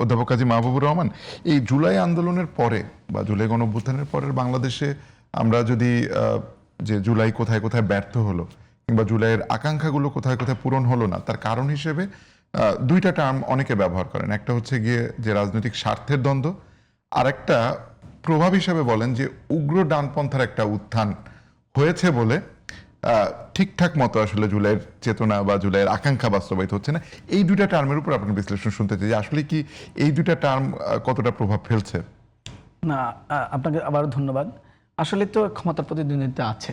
অধ্যাপক কাজী মাহবুবুর রহমান, এই জুলাই আন্দোলনের পরে বা জুলাই গণঅভ্যুত্থানের পরের বাংলাদেশে আমরা যদি যে জুলাই কোথায় কোথায় ব্যর্থ হলো কিংবা জুলাইয়ের আকাঙ্ক্ষাগুলো কোথায় কোথায় পূরণ হলো না, তার কারণ হিসেবে দুইটা টার্ম অনেকে ব্যবহার করেন। একটা হচ্ছে গিয়ে যে রাজনৈতিক স্বার্থের দ্বন্দ্ব, আর একটা প্রভাব হিসেবে বলেন যে উগ্র ডানপন্থার একটা উত্থান হয়েছে বলে ঠিকঠাক মতো আসলে জুলাইয়ের চেতনা বা জুলাইয়ের আকাঙ্ক্ষা বাস্তবায়িত হচ্ছে না। এই দুইটা টার্মের উপর আপনার বিশ্লেষণ শুনতে চাই যে আসলে কি এই দুইটা টার্ম কতটা প্রভাব ফেলছে। না, আপনাকে আবারও ধন্যবাদ। আসলে তো ক্ষমতার প্রতিদ্বন্দ্বিতা আছে,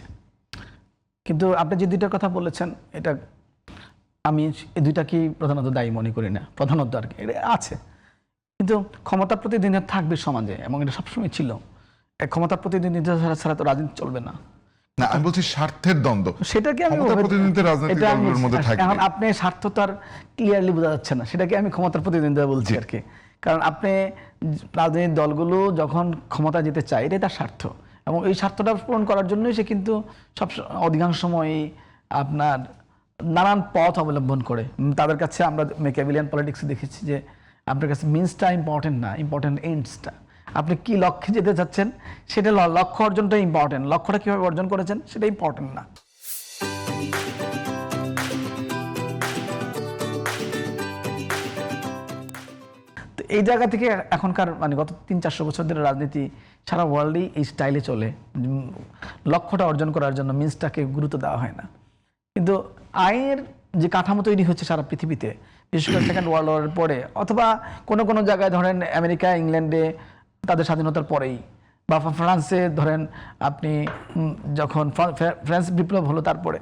কিন্তু আপনি যে দুইটার কথা বলেছেন এটা আমি এই দুইটাকেই প্রধানত দায়ী মনে করি না। প্রধানত আর কি এটা আছে, কিন্তু ক্ষমতার প্রতিদ্বন্দ্বিতা থাকবে সমাজে এবং এটা সবসময় ছিল। ক্ষমতার প্রতিদ্বন্দ্বিতা ছাড়া তো রাজনীতি চলবে না। না, আমি বলছি স্বার্থের দ্বন্দ্ব, সেটাকে আমি এখন আপনি স্বার্থ তো আর ক্লিয়ারলি বোঝা যাচ্ছে না, সেটাকে আমি ক্ষমতার প্রতিদ্বন্দ্বিতা বলছি আর কি। কারণ আপনি রাজনৈতিক দলগুলো যখন ক্ষমতা যেতে চায় এটাই তার স্বার্থ, এবং এই স্বার্থটা পূরণ করার জন্যই সে কিন্তু সব অধিকাংশ সময়ই আপনার নানান পথ অবলম্বন করে। তাদের কাছে আমরা মেকিয়াভেলিয়ান পলিটিক্সে দেখেছি যে আপনার কাছে মিনসটা ইম্পর্টেন্ট না, ইম্পর্টেন্ট এন্ডসটা। আপনি কি লক্ষ্যে যেতে চাচ্ছেন সেটা, লক্ষ্য অর্জনটা ইম্পর্টেন্ট, লক্ষ্যটা কীভাবে অর্জন করেছেন সেটা ইম্পর্টেন্ট না। তো এই জায়গা থেকে এখনকার মানে গত 300-400 বছর ধরে রাজনীতি সারা ওয়ার্ল্ডেই এই স্টাইলে চলে। লক্ষ্যটা অর্জন করার জন্য মিনসটাকে গুরুত্ব দেওয়া হয় না। কিন্তু আইনের যে কাঠামো তৈরি হচ্ছে সারা পৃথিবীতে, বিশেষ করে সেকেন্ড ওয়ার্ল্ড ওয়ারের পরে, অথবা কোনো কোনো জায়গায় ধরেন আমেরিকা, ইংল্যান্ডে তাদের স্বাধীনতার পরেই, বা ফ্রান্সে ধরেন আপনি যখন ফ্রান্স বিপ্লব হলো তারপরে,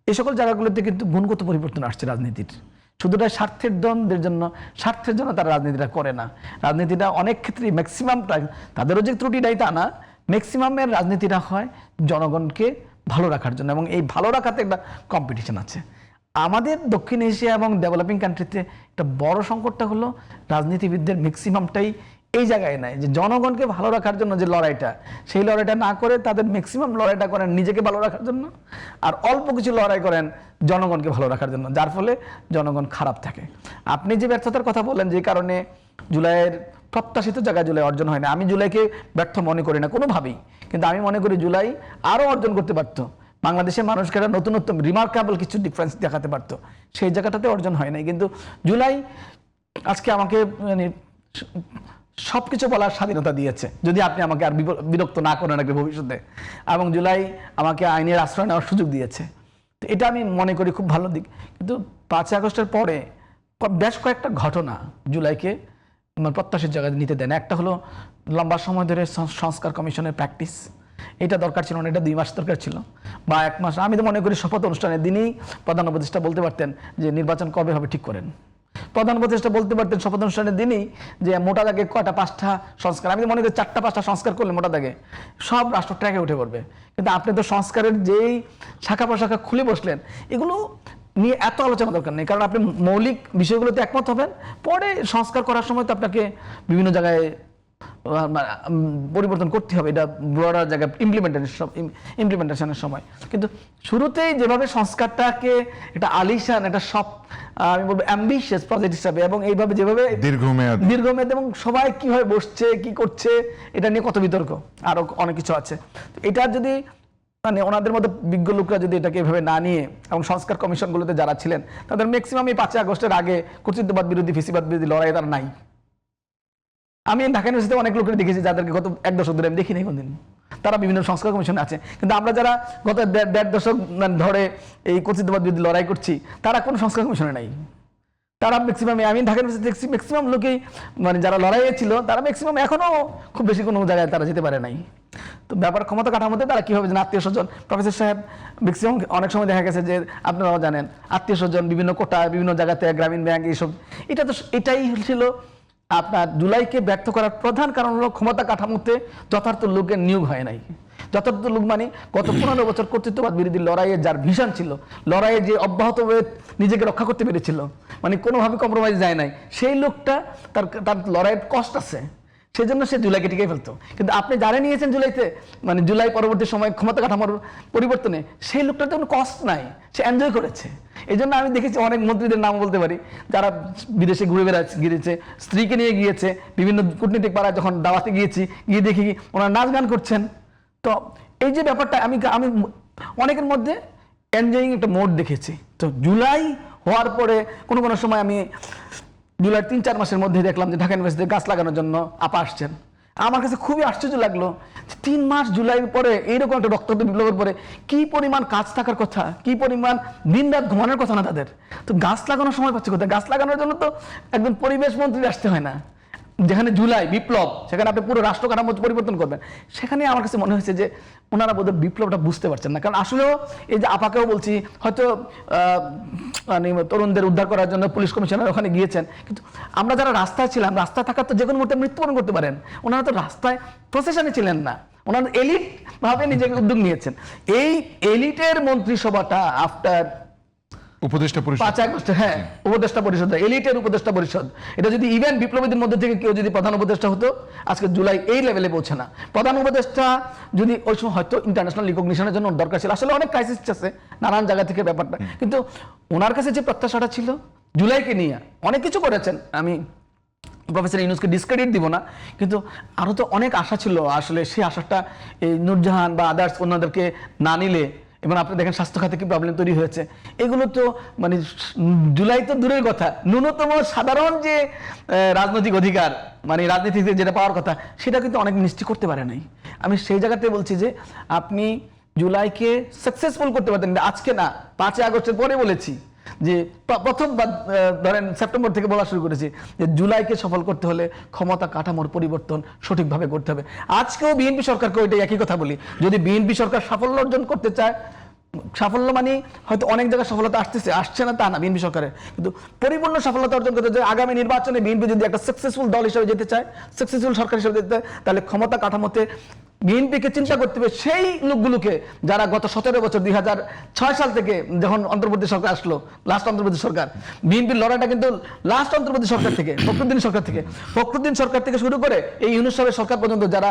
এই সকল জায়গাগুলোতে কিন্তু গুণগত পরিবর্তন আসছে রাজনীতির। শুধুটা স্বার্থের দ্বন্দ্বের জন্য, স্বার্থের জন্য তারা রাজনীতিটা করে না। রাজনীতিটা অনেক ক্ষেত্রে ম্যাক্সিমামটা, তাদেরও যে ত্রুটি নাই তা না, ম্যাক্সিমামের রাজনীতিটা হয় জনগণকে ভালো রাখার জন্য, এবং এই ভালো রাখাতে একটা কম্পিটিশন আছে। আমাদের দক্ষিণ এশিয়া এবং ডেভেলপিং কান্ট্রিতে একটা বড় সংকটটা হলো রাজনীতিবিদদের ম্যাক্সিমামটাই এই জায়গায় নাই, যে জনগণকে ভালো রাখার জন্য যে লড়াইটা, সেই লড়াইটা না করে তাদের ম্যাক্সিমাম লড়াইটা করেন নিজেকে ভালো রাখার জন্য, আর অল্প কিছু লড়াই করেন জনগণকে ভালো রাখার জন্য, যার ফলে জনগণ খারাপ থাকে। আপনি যে ব্যর্থতার কথা বলেন, যে কারণে জুলাইয়ের প্রত্যাশিত জায়গায় জুলাই অর্জন হয় না, আমি জুলাইকে ব্যর্থ মনে করি না কোনোভাবেই, কিন্তু আমি মনে করি জুলাই আরও অর্জন করতে পারত। বাংলাদেশের মানুষকে একটা নতুনত্ব রিমার্কেবল কিছু ডিফারেন্স দেখাতে পারত, সেই জায়গাটাতে অর্জন হয় নাই। কিন্তু জুলাই আজকে আমাকে মানে সবকিছু বলার স্বাধীনতা দিয়েছে, যদি আপনি আমাকে আর বিরক্ত না করেন আগে ভবিষ্যতে, এবং জুলাই আমাকে আইনের আশ্রয় নেওয়ার সুযোগ দিয়েছে। তো এটা আমি মনে করি খুব ভালো দিক। কিন্তু 5ই আগস্টের পরে বেশ কয়েকটা ঘটনা জুলাইকে প্রত্যাশিত জায়গায় নিতে দেন। একটা হলো লম্বা সময় ধরে সংস্কার কমিশনের প্র্যাকটিস, এটা দরকার ছিল না, এটা 2 মাস দরকার ছিল বা 1 মাস। আমি তো মনে করি শপথ অনুষ্ঠানের দিনই প্রধান উপদেষ্টা বলতে পারতেন যে নির্বাচন কবে হবে ঠিক করেন। প্রধান উপদেষ্টা বলতে পারতেন শপথ অনুষ্ঠানের দিনই যে মোটা দাগে কয়টা 5টা সংস্কার, আমি তো মনে করি 4টা-5টা সংস্কার করলে মোটা দাগে সব রাষ্ট্র ট্র্যাকে উঠে পড়বে। কিন্তু আপনি তো সংস্কারের যেই শাখা প্রশাখা খুলে বসলেন, এগুলো নিয়ে এত আলোচনা দরকার নেই, কারণ আপনি মৌলিক বিষয়গুলোতে একমত হবেন, পরে সংস্কার করার সময় তো আপনাকে বিভিন্ন জায়গায় পরিবর্তন করতে হবে, এটা ব্রডার জায়গায় ইমপ্লিমেন্টেশনের সময়। কিন্তু শুরুতেই যেভাবে সংস্কারটাকে এটা আলিশান, এটা সব আমি বলবো অ্যাম্বিশিয়াস প্রজেক্ট হিসাবে, এবং এইভাবে যেভাবে দীর্ঘমেয়াদ এবং সবাই কিভাবে বসছে কি করছে এটা নিয়ে কত বিতর্ক, আরো অনেক কিছু আছে। এটা যদি মানে ওনাদের মতো বিজ্ঞ লোকরা যদি এটাকে এভাবে না নিয়ে, এবং সংস্কার কমিশনগুলোতে যারা ছিলেন তাদের ম্যাক্সিমাম এই 5ই আগস্টের আগে কর্তৃত্ববাদ বিরোধী, ফেসিবাদ বিরোধী লড়াই তারা নাই। আমি ঢাকা ইউনিভার্সিটিতে অনেক লোকের দেখেছি যাদেরকে গত 1 দশক ধরে আমি দেখি নাই কোনদিন, তারা বিভিন্ন সংস্কার কমিশনে আছে। কিন্তু আমরা যারা গত 1.5 দশক ধরে এই কর্তৃত্ববাদ বিরোধী লড়াই করছি, তারা কোনো সংস্কার কমিশনে নাই। তারা ম্যাক্সিমাম, আমি ঢাকা ইউনিভার্সিটি দেখছি ম্যাক্সিমাম লোকেই মানে যারা লড়াইয়ে ছিল তারা ম্যাক্সিমাম এখনও খুব বেশি কোনো জায়গায় তারা যেতে পারে নাই। তো ব্যাপার ক্ষমতা কাঠামোতে তারা কীভাবে যেন আত্মীয় স্বজন, প্রফেসর সাহেব ম্যাক্সিমাম অনেক সময় দেখা গেছে যে আপনারাও জানেন আত্মীয় স্বজন বিভিন্ন কোটা, বিভিন্ন জায়গাতে গ্রামীণ ব্যাংক, এইসব। এটা তো এটাই ছিল আপনার জুলাইকে ব্যর্থ করার প্রধান কারণ হলো ক্ষমতা কাঠামোতে যথার্থ লোকের নিয়োগ হয় নাই। যথার্থ লোক মানে গত 15 বছর কর্তৃত্ববাদ বিরোধী লড়াইয়ে যার ভিশন ছিল, লড়াইয়ে যে অব্যাহতভাবে নিজেকে রক্ষা করতে পেরেছিল, মানে কোনোভাবে কম্প্রোমাইজ যায় নাই, সেই লোকটা তার লড়াইয়ের কষ্ট আছে, সেজন্য সে জুলাইকে টিকে ফেলতো। কিন্তু আপনি যারা নিয়েছেন জুলাইতে, মানে জুলাই পরবর্তী সময় ক্ষমতা কাঠামোর পরিবর্তনে, সেই লোকটার তো কোনো কষ্ট নাই, সে এনজয় করেছে। এই জন্য আমি দেখেছি অনেক মন্ত্রীদের নাম বলতে পারি যারা বিদেশে ঘুরে গিয়েছে, স্ত্রীকে নিয়ে গিয়েছে, বিভিন্ন কূটনীতিক পাড়ায় যখন দাওয়াতে গিয়েছি, গিয়ে দেখি ওনারা নাচ গান করছেন। তো এই যে ব্যাপারটা আমি অনেকের মধ্যে এনজয়িং একটা মোড দেখেছি। তো জুলাই হওয়ার পরে কোনো সময় আমি জুলাই 3-4 মাসের মধ্যে দেখলাম যে ঢাকা ইউনিভার্সিটিতে গাছ লাগানোর জন্য আপা আসছেন। আমার কাছে খুবই আশ্চর্য লাগলো, 3 মাস জুলাইয়ের পরে এইরকম একটা রক্তাক্ত বিপ্লবের পরে কি পরিমাণ কাজ থাকার কথা, কি পরিমাণ দিন রাত ঘুমানোর কথা না তাদের। তো গাছ লাগানোর সময় পাচ্ছে কোথায়? গাছ লাগানোর জন্য তো একদম পরিবেশ মন্ত্রী আসতে হয় না। যেখানে জুলাই বিপ্লব, সেখানে আপনি পুরো রাষ্ট্র কাঠামো পরিবর্তন করবেন। সেখানে আমার কাছে মনে হয়েছে যে ওনারা বোধহয় বিপ্লবটা বুঝতে পারছেন না। কারণ আসলেও এই যে আপাকেও বলছি, হয়তো মানে তরুণদের উদ্ধার করার জন্য পুলিশ কমিশনার ওখানে গিয়েছেন, কিন্তু আমরা যারা রাস্তায় ছিলাম, রাস্তায় থাকার তো যে কোনো মুহূর্তে মৃত্যুবরণ করতে পারেন। ওনারা তো রাস্তায় প্রসেশনে ছিলেন না, ওনারা এলিট ভাবে নিজেকে উদ্যোগ নিয়েছেন। এই এলিটের মন্ত্রিসভাটা আফটার উপদেষ্টা পরিষদ, 5 আগস্ট, হ্যাঁ, উপদেষ্টা পরিষদ, এলিটের উপদেষ্টা পরিষদ, এটা যদি ইভেন বিপ্লবীদের মধ্যে থেকে কেউ যদি প্রধান উপদেষ্টা হতো, আজকে জুলাই এই লেভেলে পৌঁছে না। প্রধান উপদেষ্টা যদি ওই সময় হয়তো ইন্টারন্যাশনাল রিকগনিশনের জন্য দরকার ছিল। আসলে অনেক ক্রাইসিস আছে নানান জায়গা থেকে ব্যাপারটা, কিন্তু ওনার কাছে যে প্রত্যাশাটা ছিল জুলাইকে নিয়ে অনেক কিছু করেছেন। আমি প্রফেসর ইউনূসকে ডিসক্রেডিট দিব না, কিন্তু আরো তো অনেক আশা ছিল। আসলে সেই আশাটা এই নূরজাহান বা আদার্স ওনাদেরকে না নিলে, এবং আপনি দেখেন স্বাস্থ্য খাতে কি প্রবলেম তৈরি হয়েছে, এগুলো তো মানে জুলাই তো দূরের কথা, ন্যূনতম সাধারণ যে রাজনৈতিক অধিকার, মানে রাজনীতিতে যেটা পাওয়ার কথা, সেটা কিন্তু অনেক নিশ্চিত করতে পারে নাই। আমি সেই জায়গাতে বলছি যে আপনি জুলাইকে সাকসেসফুল করতে পারতেন। আজকে না, 5 আগস্টের পরে বলেছি যে প্রথম ধরেন সেপ্টেম্বর থেকে বলা শুরু করেছি যে জুলাইকে সফল করতে হলে ক্ষমতা কাঠামোর পরিবর্তন সঠিকভাবে করতে হবে। আজকেও বিএনপি সরকারকে ওইটাই একই কথা বলি, যদি বিএনপি সরকার সাফল্য অর্জন করতে চায়, সাফল্য মানে হয়তো অনেক জায়গায় সফলতা আসছে না তা না বিএনপি সরকারের, কিন্তু পরিপূর্ণ সফলতা অর্জন করতে চায়, আগামী নির্বাচনে বিএনপি যদি একটা সাকসেসফুল দল হিসেবে যেতে চায়, সাকসেসফুল সরকার হিসেবে যেতে চায়, তাহলে ক্ষমতা কাঠামোতে বিএনপিকে চিন্তা করতে হবে সেই লোকগুলোকে যারা গত 17 বছর 2006 সাল থেকে যখন অন্তর্বর্তী সরকার আসলো, লাস্ট অন্তর্বর্তী সরকার, বিএনপির লড়াইটা কিন্তু লাস্ট অন্তর্বর্তী সরকার থেকে, ফখরুদ্দিন সরকার থেকে শুরু করে এই ইউনূস সাহেবের সরকার পর্যন্ত যারা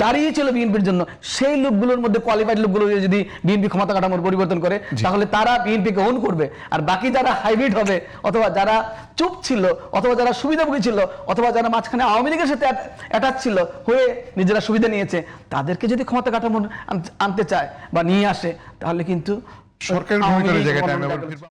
দাঁড়িয়েছিল বিএনপির জন্য, সেই লোকগুলোর মধ্যে কোয়ালিফাইড লোকগুলো যদি বিএনপি ক্ষমতা কাঠামোর পরিবর্তন করে, তাহলে তারা বিএনপিকে ওন করবে। আর বাকি যারা হাইব্রিড হবে, অথবা যারা চুপ ছিল, অথবা যারা সুবিধাভোগী ছিল, অথবা যারা মাঝখানে আওয়ামী লীগের সাথে অ্যাটাচ ছিল হয়ে নিজেরা সুবিধা নিয়েছে, তাদেরকে যদি ক্ষমতা কাঠামো আনতে চায় বা নিয়ে আসে, তাহলে কিন্তু সরকারের ভূমিকার জায়গাটা